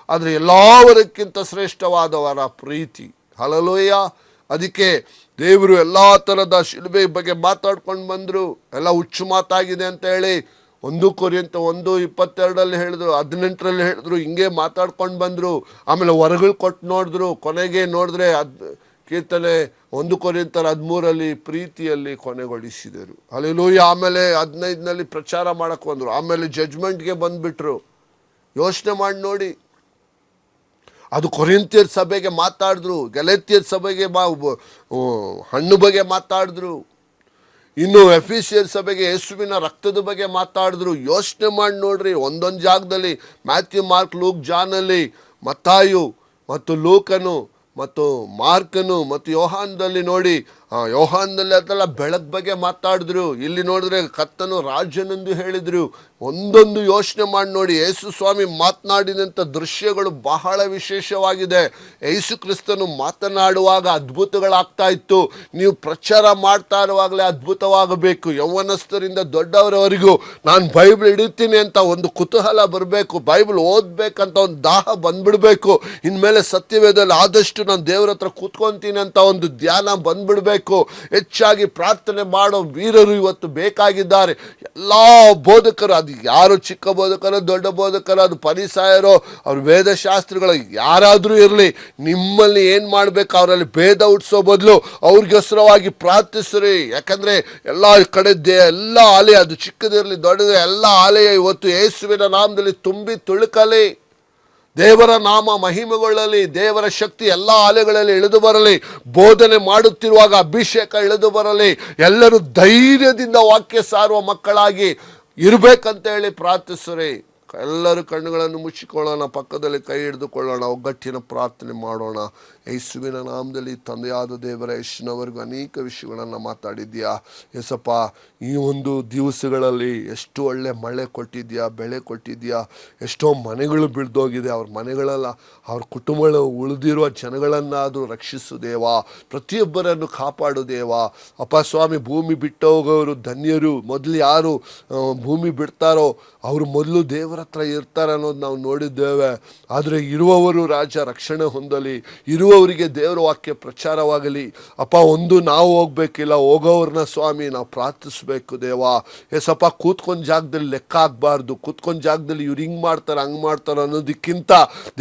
ಆದರೆ ಎಲ್ಲವರಕ್ಕಿಂತ ಶ್ರೇಷ್ಠವಾದ ವರ ಪ್ರೀತಿ. ಹಲ್ಲೆಲೂಯ. ಅದಕ್ಕೆ ದೇವರು ಎಲ್ಲ ಥರದ ಶಿಲುಬೆ ಬಗ್ಗೆ ಮಾತಾಡ್ಕೊಂಡು ಬಂದರು. ಎಲ್ಲ ಹುಚ್ಚು ಮಾತಾಗಿದೆ ಅಂತ ಹೇಳಿ 1 ಕೊರಿಂಥ 1:22 ಹೇಳಿದ್ರು, 18 ಹೇಳಿದ್ರು. ಹಿಂಗೆ ಮಾತಾಡ್ಕೊಂಡು ಬಂದರು. ಆಮೇಲೆ ವರಗಳು ಕೊಟ್ಟು ನೋಡಿದ್ರು. ಕೊನೆಗೆ ನೋಡಿದ್ರೆ ಕೀರ್ತನೆ 1 ಕೊರಿಂಥ 13 ಪ್ರೀತಿಯಲ್ಲಿ ಕೊನೆಗೊಳಿಸಿದರು. ಹಲ್ಲೆಲೂಯ. ಆಮೇಲೆ 15 ಪ್ರಚಾರ ಮಾಡಕ್ಕೆ ಬಂದರು. ಆಮೇಲೆ ಜಡ್ಜ್ಮೆಂಟ್ಗೆ ಬಂದುಬಿಟ್ರು. ಯೋಚನೆ ಮಾಡಿ ನೋಡಿ. ಅದು ಕೊರಿಂಥಿಯರ ಸಭೆಗೆ ಮಾತಾಡಿದ್ರು, ಗಲಾತ್ಯರ ಸಭೆಗೆ ಹಣ್ಣು ಬಗ್ಗೆ ಮಾತಾಡಿದ್ರು, ಇನ್ನು ಎಫೆಸಿಯರ್ ಸಭೆಗೆ ಯೇಸುವಿನ ರಕ್ತದ ಬಗ್ಗೆ ಮಾತಾಡಿದ್ರು. ಯೋಚನೆ ಮಾಡಿ ನೋಡ್ರಿ, ಒಂದೊಂದು ಜಾಗದಲ್ಲಿ ಮ್ಯಾಥ್ಯೂ, ಮಾರ್ಕ್, ಲೂಕ್, ಜಾನಲ್ಲಿ, ಮತ್ತಾಯು ಮತ್ತು ಲೂಕನು ಮತ್ತು ಮಾರ್ಕನು ಮತ್ತು ಯೋಹಾನದಲ್ಲಿ ನೋಡಿ, ಯೋಹಾನದಲ್ಲಿ ಅದೆಲ್ಲ ಬೆಳಕು ಬಗ್ಗೆ ಮಾತಾಡಿದ್ರು. ಇಲ್ಲಿ ನೋಡಿದ್ರೆ ಕರ್ತನು ರಾಜನೆಂದು ಹೇಳಿದ್ರು. ಒಂದೊಂದು ಯೋಚನೆ ಮಾಡಿ ನೋಡಿ, ಯೇಸು ಸ್ವಾಮಿ ಮಾತನಾಡಿದಂಥ ದೃಶ್ಯಗಳು ಬಹಳ ವಿಶೇಷವಾಗಿದೆ. ಯೇಸು ಕ್ರಿಸ್ತನು ಮಾತನಾಡುವಾಗ ಅದ್ಭುತಗಳಾಗ್ತಾ ಇತ್ತು. ನೀವು ಪ್ರಚಾರ ಮಾಡ್ತಾ ಇರುವಾಗಲೇ ಅದ್ಭುತವಾಗಬೇಕು. ಯೌವನಸ್ಥರಿಂದ ದೊಡ್ಡವರವರೆಗೂ ನಾನು ಬೈಬಲ್ ಹಿಡಿತೀನಿ ಅಂತ ಒಂದು ಕುತೂಹಲ ಬರಬೇಕು, ಬೈಬಲ್ ಓದಬೇಕಂತ ಒಂದು ದಾಹ ಬಂದ್ಬಿಡ್ಬೇಕು. ಇನ್ಮೇಲೆ ಸತ್ಯವೇದಲ್ಲಿ ಆದಷ್ಟು ನಾನು ದೇವ್ರ ಹತ್ರ ಕೂತ್ಕೊತೀನಿ ಅಂತ ಒಂದು ಧ್ಯಾನ ಬಂದ್ಬಿಡ್ಬೇಕು. ಹೆಚ್ಚಾಗಿ ಪ್ರಾರ್ಥನೆ ಮಾಡೋ ವೀರರು ಇವತ್ತು ಬೇಕಾಗಿದ್ದಾರೆ. ಎಲ್ಲ ಬೋಧಕರು, ಅದು ಯಾರು ಚಿಕ್ಕ ಬೋಧಕರೋ ದೊಡ್ಡ ಬೋಧಕರೋ, ಅದು ಪರಿಸಾಯರೋ ಅವ್ರ ವೇದಶಾಸ್ತ್ರಿಗಳು ಯಾರಾದರೂ ಇರಲಿ, ನಿಮ್ಮಲ್ಲಿ ಏನು ಮಾಡಬೇಕು, ಅವರಲ್ಲಿ ಭೇದ ಹುಟ್ಟಿಸೋ ಬದಲು ಅವ್ರಿಗೋಸ್ಕರವಾಗಿ ಪ್ರಾರ್ಥಿಸ್ರಿ. ಯಾಕಂದರೆ ಎಲ್ಲ ಕಡೆ ಎಲ್ಲ ಆಲಯ, ಅದು ಚಿಕ್ಕದಿರಲಿ ದೊಡ್ಡದು, ಎಲ್ಲ ಆಲಯ ಇವತ್ತು ಯೇಸುವಿನ ನಾಮದಲ್ಲಿ ತುಂಬಿ ತುಳುಕಲಿ. ದೇವರ ನಾಮ ಮಹಿಮೆಗೊಳ್ಳಲಿ, ದೇವರ ಶಕ್ತಿ ಎಲ್ಲ ಆಲಯಗಳಲ್ಲಿ ಇಳಿದು ಬರಲಿ. ಬೋಧನೆ ಮಾಡುತ್ತಿರುವಾಗ ಅಭಿಷೇಕ ಇಳಿದು ಬರಲಿ. ಎಲ್ಲರೂ ಧೈರ್ಯದಿಂದ ವಾಕ್ಯ ಸಾರುವ ಮಕ್ಕಳಾಗಿ ಇರಬೇಕಂತ ಹೇಳಿ ಪ್ರಾರ್ಥಿಸ್ರಿ. ಎಲ್ಲರೂ ಕಣ್ಣುಗಳನ್ನು ಮುಚ್ಚಿಕೊಳ್ಳೋಣ, ಪಕ್ಕದಲ್ಲಿ ಕೈ ಹಿಡಿದುಕೊಳ್ಳೋಣ, ಒಗ್ಗಟ್ಟಿನ ಪ್ರಾರ್ಥನೆ ಮಾಡೋಣ. ಯೇಸುವಿನ ನಾಮದಲ್ಲಿ ತಂದೆಯಾದ ದೇವರ ಯೇಸುವಿನವರೆಗೂ ಅನೇಕ ವಿಷಯಗಳನ್ನು ಮಾತಾಡಿದ್ಯಾ ಯೇಸಪ್ಪ. ಈ ಒಂದು ದಿವಸಗಳಲ್ಲಿ ಎಷ್ಟು ಒಳ್ಳೆ ಮಳೆ ಕೊಟ್ಟಿದ್ಯಾ, ಬೆಳೆ ಕೊಟ್ಟಿದ್ಯಾ. ಎಷ್ಟೋ ಮನೆಗಳು ಬಿಡ್ದೋಗಿದೆ, ಅವ್ರ ಮನೆಗಳೆಲ್ಲ, ಅವ್ರ ಕುಟುಂಬಗಳು ಉಳಿದಿರುವ ಜನಗಳನ್ನಾದರೂ ರಕ್ಷಿಸು ದೇವ. ಪ್ರತಿಯೊಬ್ಬರನ್ನು ಕಾಪಾಡು ದೇವ. ಅಪ್ಪ ಸ್ವಾಮಿ, ಭೂಮಿ ಬಿಟ್ಟು ಹೋಗೋರು ಧನ್ಯರು. ಮೊದಲು ಯಾರು ಭೂಮಿ ಬಿಡ್ತಾರೋ ಅವರು ಮೊದಲು ದೇವರ ಹತ್ರ ಇರ್ತಾರೆ ಅನ್ನೋದು ನಾವು ನೋಡಿದ್ದೇವೆ. ಆದರೆ ಇರುವವರು ರಾಜ ರಕ್ಷಣೆ ಹೊಂದಲಿ, ಇರುವವರಿಗೆ ದೇವರ ವಾಕ್ಯ ಪ್ರಚಾರವಾಗಲಿ. ಅಪ್ಪ, ಒಂದು ನಾವು ಹೋಗ್ಬೇಕಿಲ್ಲ, ಹೋಗೋವ್ರನ್ನ ಸ್ವಾಮಿ ನಾವು ಪ್ರಾರ್ಥಿಸ್ಬೇಕು ದೇವ. ಎಸಪ್ಪ, ಕೂತ್ಕೊಂಡ್ ಜಾಗದಲ್ಲಿ ಲೆಕ್ಕ ಆಗಬಾರ್ದು. ಕೂತ್ಕೊಂಡ್ ಜಾಗದಲ್ಲಿ ಇವ್ರು ಹಿಂಗೆ ಮಾಡ್ತಾರೆ ಹಂಗೆ ಮಾಡ್ತಾರೆ ಅನ್ನೋದಕ್ಕಿಂತ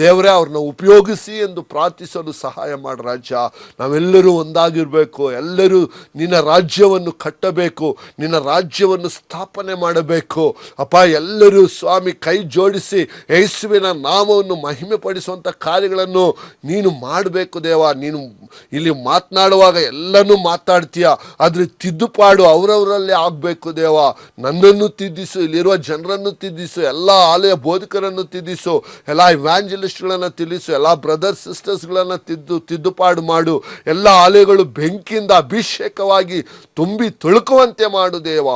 ದೇವರೇ ಅವ್ರನ್ನ ಉಪಯೋಗಿಸಿ ಎಂದು ಪ್ರಾರ್ಥಿಸಲು ಸಹಾಯ ಮಾಡಿ ರಾಜ. ನಾವೆಲ್ಲರೂ ಒಂದಾಗಿರಬೇಕು, ಎಲ್ಲರೂ ನಿನ್ನ ರಾಜ್ಯವನ್ನು ಕಟ್ಟಬೇಕು, ನಿನ್ನ ರಾಜ್ಯವನ್ನು ಸ್ಥಾಪನೆ ಮಾಡಬೇಕು. ಅಪ್ಪ, ಎಲ್ಲರೂ ಸ್ವಾಮಿ ಕೈ ಜೋಡಿಸಿ ಯೇಸುವಿನ ನಾಮವನ್ನು ಮಹಿಮೆ ಪಡಿಸುವಂಥ ಕಾರ್ಯಗಳನ್ನು ನೀನು ಮಾಡಬೇಕು ದೇವ. ನೀನು ಇಲ್ಲಿ ಮಾತನಾಡುವಾಗ ಎಲ್ಲನೂ ಮಾತಾಡ್ತೀಯ, ಆದರೆ ತಿದ್ದುಪಾಡು ಅವರವರಲ್ಲಿ ಆಗಬೇಕು ದೇವ. ನನ್ನನ್ನು ತಿದ್ದಿಸು, ಇಲ್ಲಿರುವ ಜನರನ್ನು ತಿದ್ದಿಸು, ಎಲ್ಲ ಆಲಯ ಬೋಧಕರನ್ನು ತಿದ್ದಿಸು, ಎಲ್ಲ ಇವ್ಯಾಂಜಲಿಸ್ಟ್ಗಳನ್ನು ತಿಳಿಸು, ಎಲ್ಲ ಬ್ರದರ್ಸ್ ಸಿಸ್ಟರ್ಸ್ಗಳನ್ನು ತಿದ್ದುಪಾಡು ಮಾಡು. ಎಲ್ಲ ಆಲಯಗಳು ಬೆಂಕಿಯಿಂದ ಅಭಿಷೇಕವಾಗಿ ತುಂಬಿ ತುಳುಕುವಂತೆ ಮಾಡು ದೇವ.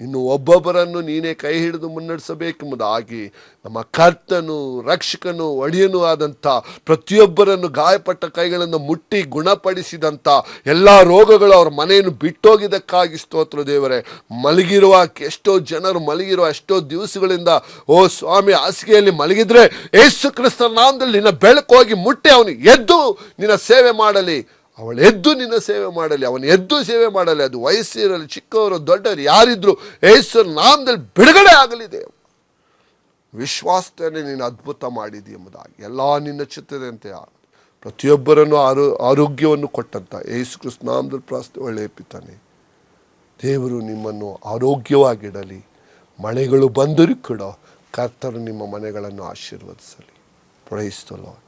ಇನ್ನು ಒಬ್ಬೊಬ್ಬರನ್ನು ನೀನೇ ಕೈ ಹಿಡಿದು ಮುನ್ನಡೆಸಬೇಕೆಂಬುದಾಗಿ ನಮ್ಮ ಕರ್ತನು, ರಕ್ಷಕನು, ಒಡೆಯನೂ ಆದಂಥ ಪ್ರತಿಯೊಬ್ಬರನ್ನು ಗಾಯಪಟ್ಟ ಕೈಗಳನ್ನು ಮುಟ್ಟಿ ಗುಣಪಡಿಸಿದಂಥ ಎಲ್ಲ ರೋಗಗಳು ಅವ್ರ ಮನೆಯನ್ನು ಬಿಟ್ಟೋಗಿದ್ದಕ್ಕಾಗಿ ಸ್ತೋತ್ರ ದೇವರೇ. ಮಲಗಿರುವ ಎಷ್ಟೋ ಜನರು ಮಲಗಿರುವ ಎಷ್ಟೋ ದಿವಸಗಳಿಂದ ಓ ಸ್ವಾಮಿ ಹಾಸಿಗೆಯಲ್ಲಿ ಮಲಗಿದ್ರೆ ಯೇಸು ಕ್ರಿಸ್ತನ ನಾಮದಲ್ಲಿ ನಿನ್ನ ಬೆಳಕು ಹೋಗಿ ಮುಟ್ಟಿ ಅವನು ಎದ್ದು ನಿನ್ನ ಸೇವೆ ಮಾಡಲಿ, ಅವಳು ಎದ್ದು ನಿನ್ನ ಸೇವೆ ಮಾಡಲಿ, ಅವನು ಎದ್ದು ಸೇವೆ ಮಾಡಲಿ. ಅದು ವಯಸ್ಸಿರಲಿ, ಚಿಕ್ಕವರು ದೊಡ್ಡವರು ಯಾರಿದ್ರು ಯೇಸು ನಾಮದಲ್ಲಿ ಬಿಡುಗಡೆ ಆಗಲಿ ದೇವ. ವಿಶ್ವಾಸದಲ್ಲಿ ನೀನು ಅದ್ಭುತ ಮಾಡಿದಿ ಎಂಬುದಾಗಿ ಎಲ್ಲ ನಿನ್ನ ಚಿತ್ತದಂತೆ ಪ್ರತಿಯೊಬ್ಬರನ್ನು ಆರೋಗ್ಯವನ್ನು ಕೊಟ್ಟಂತ ಯೇಸು ಕ್ರಿಸ್ತ ನಾಮದಲ್ಲಿ ಪ್ರಾರ್ಥನೆ. ಒಳ್ಳೆಯ ಪಿತಾನೆ, ದೇವರು ನಿಮ್ಮನ್ನು ಆರೋಗ್ಯವಾಗಿಡಲಿ. ಮಳೆಗಳು ಬಂದರೂ ಕೂಡ ಕರ್ತರು ನಿಮ್ಮ ಮನೆಗಳನ್ನು ಆಶೀರ್ವದಿಸಲಿ. Praise the lord.